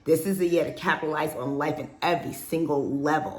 This is the year to capitalize on life in every single level.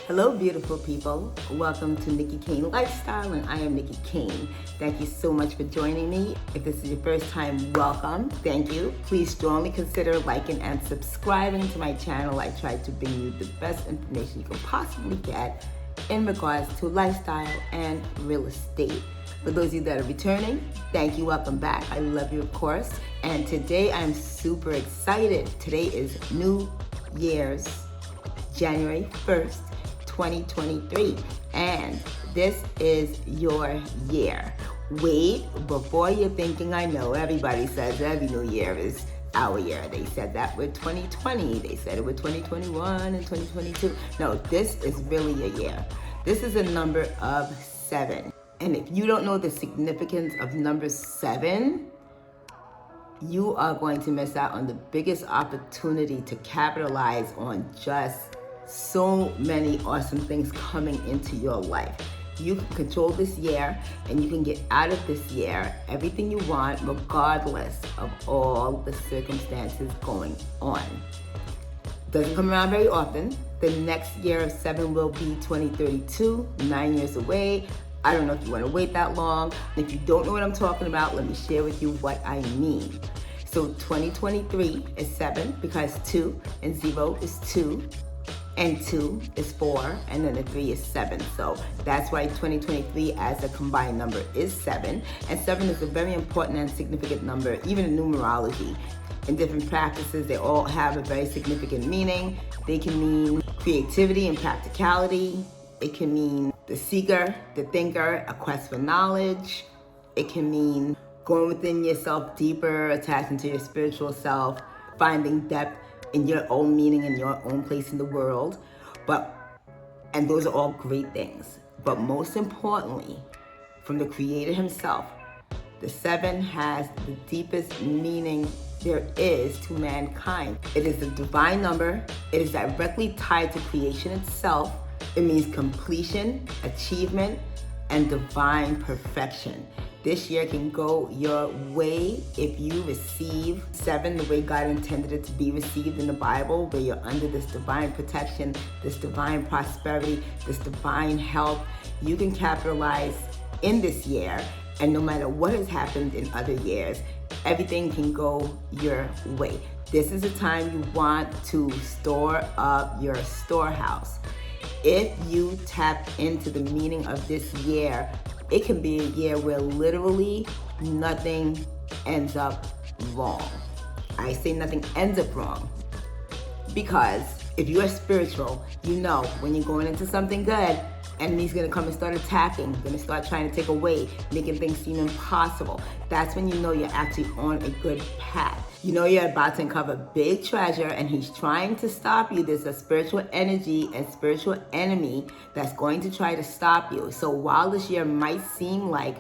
Hello, beautiful people. Welcome to Nikki Kane Lifestyle, and I am Nikki Kane. Thank you so much for joining me. If this is your first time, welcome. Thank you. Please strongly consider liking and subscribing to my channel. I try to bring you the best information you can possibly get in regards to lifestyle and real estate. For those of you that are returning, thank you, welcome back. I love you, of course. And today I'm super excited. Today is New Year's, January 1st, 2023, and this is your year. Wait, before you're thinking, I know everybody says every new year is our year. They said that with 2020, they said it with 2021 and 2022. No, this is really your year. This is a number of 7. And if you don't know the significance of number 7, you are going to miss out on the biggest opportunity to capitalize on just so many awesome things coming into your life. You can control this year, and you can get out of this year everything you want, regardless of all the circumstances going on. Doesn't come around very often. The next year of 7 will be 2032, 9 years away. I don't know if you want to wait that long. If you don't know what I'm talking about, let me share with you what I mean. So 2023 is 7 because 2 and 0 is 2. And 2 is 4, and then the 3 is 7. So that's why 2023 as a combined number is 7. And 7 is a very important and significant number, even in numerology. In different practices, they all have a very significant meaning. They can mean creativity and practicality. It can mean the seeker, the thinker, a quest for knowledge. It can mean going within yourself deeper, attaching to your spiritual self, finding depth in your own meaning, in your own place in the world. And those are all great things. But most importantly, from the Creator himself, the 7 has the deepest meaning there is to mankind. It is a divine number. It is directly tied to creation itself. It means completion, achievement, and divine perfection. This year can go your way if you receive 7 the way God intended it to be received in the Bible, where you're under this divine protection, this divine prosperity, this divine health. You can capitalize in this year, and no matter what has happened in other years, everything can go your way. This is a time you want to store up your storehouse. If you tap into the meaning of this year, it can be a year where literally nothing ends up wrong. I say nothing ends up wrong because if you are spiritual, you know when you're going into something good, enemy's gonna come and start attacking, gonna start trying to take away, making things seem impossible. That's when you know you're actually on a good path. You know you're about to uncover big treasure, and he's trying to stop you. There's a spiritual energy and spiritual enemy that's going to try to stop you. So while this year might seem like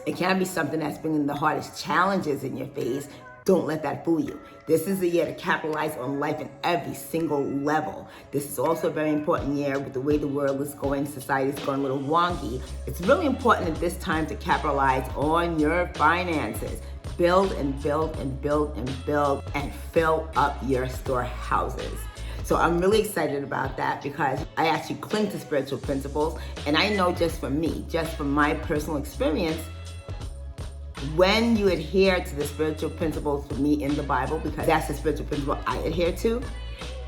it can be something that's bringing the hardest challenges in your face, don't let that fool you. This is the year to capitalize on life in every single level. This is also a very important year with the way the world is going. Society is going a little wonky. It's really important at this time to capitalize on your finances. Build and build and build and build and fill up your storehouses. So I'm really excited about that because I actually cling to spiritual principles. And I know just for me, just from my personal experience, when you adhere to the spiritual principles for me in the Bible, because that's the spiritual principle I adhere to,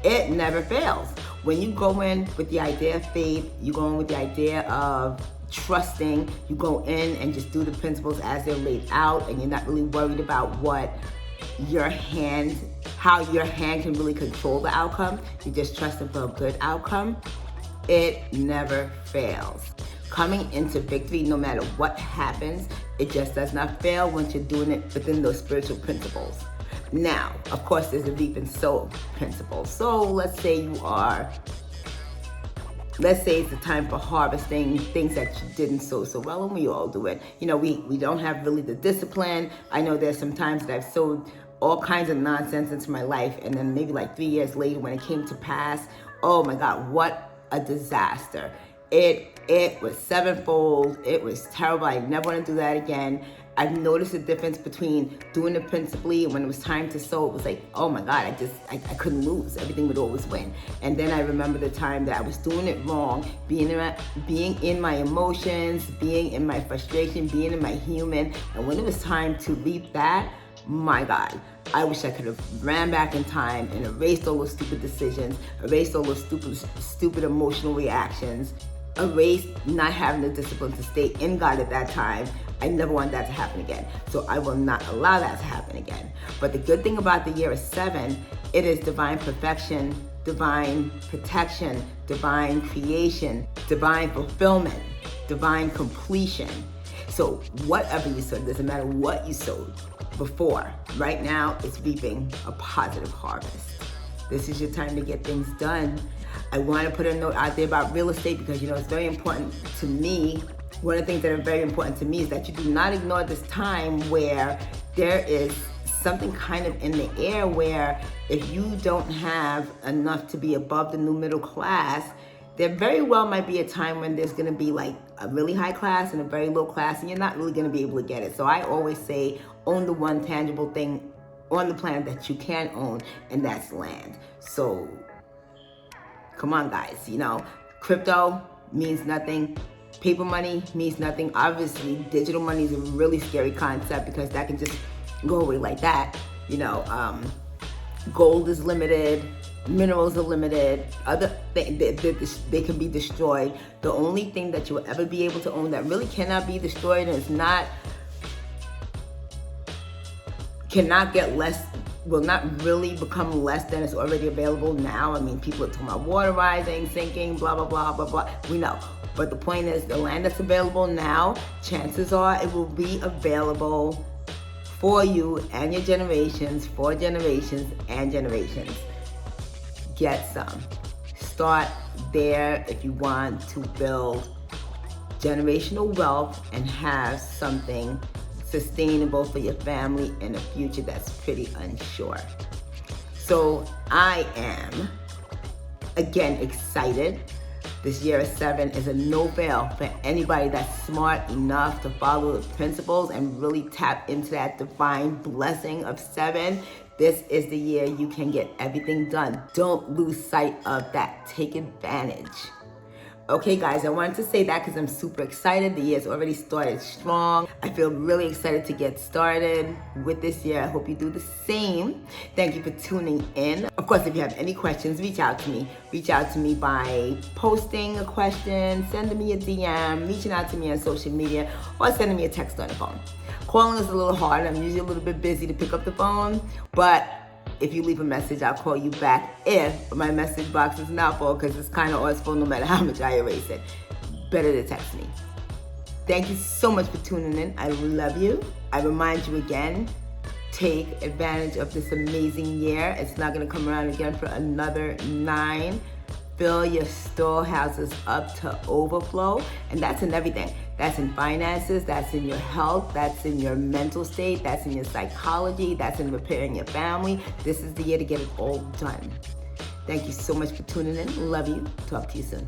it never fails. When you go in with the idea of faith, you go in with the idea of trusting, you go in and just do the principles as they're laid out, and you're not really worried about how your hand can really control the outcome. You just trust them for a good outcome. It never fails. Coming into victory, no matter what happens, it just does not fail once you're doing it within those spiritual principles. Now, of course, there's a reap and sow principle. So let's say it's the time for harvesting things that you didn't sow so well, and we all do it. You know, we don't have really the discipline. I know there's some times that I've sowed all kinds of nonsense into my life, and then maybe like 3 years later when it came to pass, oh my God, what a disaster. It was sevenfold. It was terrible. I never want to do that again. I've noticed the difference between doing it principally and when it was time to sow, it was like, oh my God, I couldn't lose. Everything would always win. And then I remember the time that I was doing it wrong, being in my emotions, being in my frustration, being in my human. And when it was time to reap that, my God, I wish I could have ran back in time and erased all those stupid decisions, erased all those stupid emotional reactions, erased not having the discipline to stay in God at that time. I never want that to happen again. So I will not allow that to happen again. But the good thing about the year of 7, it is divine perfection, divine protection, divine creation, divine fulfillment, divine completion. So whatever you sowed, doesn't matter what you sowed before, right now it's reaping a positive harvest. This is your time to get things done. I want to put a note out there about real estate because, it's very important to me. One of the things that are very important to me is that you do not ignore this time where there is something kind of in the air where if you don't have enough to be above the new middle class, there very well might be a time when there's going to be like a really high class and a very low class, and you're not really going to be able to get it. So I always say, own the one tangible thing on the planet that you can own, and that's land. So come on, guys, crypto means nothing. Paper money means nothing. Obviously, digital money is a really scary concept because that can just go away like that. Gold is limited. Minerals are limited. Other things, they can be destroyed. The only thing that you will ever be able to own that really cannot be destroyed and cannot get less, will not really become less than it's already available now. I mean, people are talking about water rising, sinking, blah, blah, blah, blah, blah. We know. But the point is, the land that's available now, chances are it will be available for you and your generations, for generations and generations. Get some. Start there if you want to build generational wealth and have something sustainable for your family in a future that's pretty unsure. So I am, again, excited. This year of 7 is a no-fail for anybody that's smart enough to follow the principles and really tap into that divine blessing of 7. This is the year you can get everything done. Don't lose sight of that. Take advantage. Okay, guys, I wanted to say that because I'm super excited. The year's already started strong. I feel really excited to get started with this year. I hope you do the same. Thank you for tuning in. Of course, if you have any questions, reach out to me. Reach out to me by posting a question, sending me a DM, reaching out to me on social media, or sending me a text on the phone. Calling is a little hard. I'm usually a little bit busy to pick up the phone, but if you leave a message, I'll call you back if my message box is not full, because it's kind of always full no matter how much I erase it. Better to text me. Thank you so much for tuning in. I love you. I remind you again, take advantage of this amazing year. It's not going to come around again for another 9. Fill your storehouses up to overflow. And that's in everything. That's in finances, that's in your health, that's in your mental state, that's in your psychology, that's in repairing your family. This is the year to get it all done. Thank you so much for tuning in. Love you. Talk to you soon.